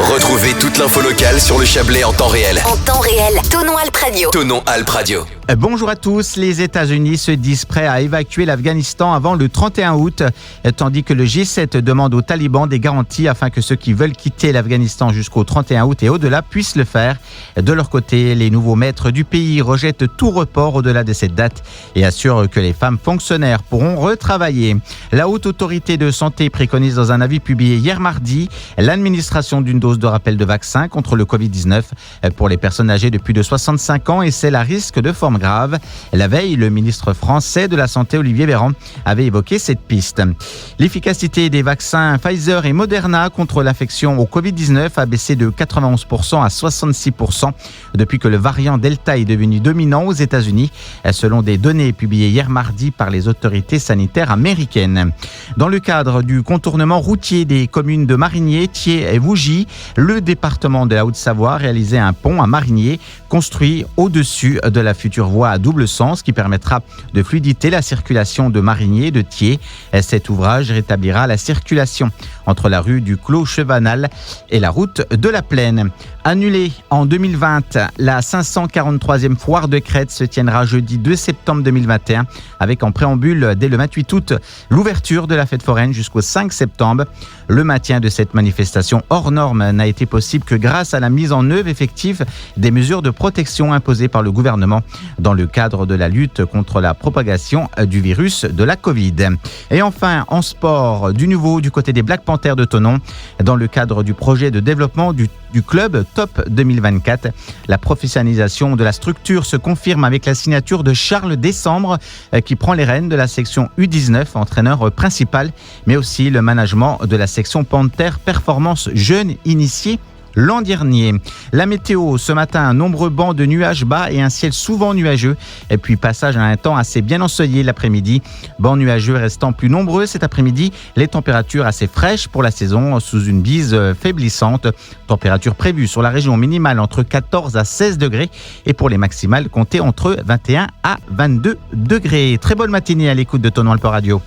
Retrouvez toute l'info locale sur le Chablais en temps réel. En temps réel, Thonon Alp Radio. Thonon Alp Radio. Bonjour à tous. Les États-Unis se disent prêts à évacuer l'Afghanistan avant le 31 août, tandis que le G7 demande aux talibans des garanties afin que ceux qui veulent quitter l'Afghanistan jusqu'au 31 août et au-delà puissent le faire. De leur côté, les nouveaux maîtres du pays rejettent tout report au-delà de cette date et assurent que les femmes fonctionnaires pourront retravailler. La Haute Autorité de Santé préconise dans un avis publié hier mardi l'administration d'une dose de rappel de vaccin contre le Covid-19 pour les personnes âgées de plus de 65 ans et celles à risque de forme grave. La veille, le ministre français de la Santé, Olivier Véran, avait évoqué cette piste. L'efficacité des vaccins Pfizer et Moderna contre l'infection au Covid-19 a baissé de 91% à 66% depuis que le variant Delta est devenu dominant aux États-Unis, selon des données publiées hier mardi par les autorités sanitaires américaines. Dans le cadre du contournement routier des communes de Marigné, Thiers et Vougy, le département de la Haute-Savoie a réalisé un pont à Marigné construit au-dessus de la future voie à double sens qui permettra de fluidifier la circulation de Marigné et de Thiers. Cet ouvrage rétablira la circulation entre la rue du Clos Chevanal et la route de la Plaine. Annulée en 2020, la 543e foire de Crète se tiendra jeudi 2 septembre 2021 avec en préambule dès le 28 août l'ouverture de la fête foraine jusqu'au 5 septembre. Le maintien de cette manifestation hors norme n'a été possible que grâce à la mise en œuvre effective des mesures de protection imposées par le gouvernement dans le cadre de la lutte contre la propagation du virus de la Covid. Et enfin, en sport, du nouveau du côté des Black Panthers de Thonon, dans le cadre du projet de développement du club Top 2024. La professionnalisation de la structure se confirme avec la signature de Charles Décembre qui prend les rênes de la section U19, entraîneur principal, mais aussi le management de la section Panther Performance Jeunes initiés l'an dernier. La météo, ce matin, nombreux bancs de nuages bas et un ciel souvent nuageux. Et puis passage à un temps assez bien ensoleillé l'après-midi. Bancs nuageux restant plus nombreux cet après-midi. Les températures assez fraîches pour la saison sous une bise faiblissante. Température prévue sur la région minimale entre 14 à 16 degrés et pour les maximales comptez entre 21 à 22 degrés. Très bonne matinée à l'écoute de Thonon Alp Radio.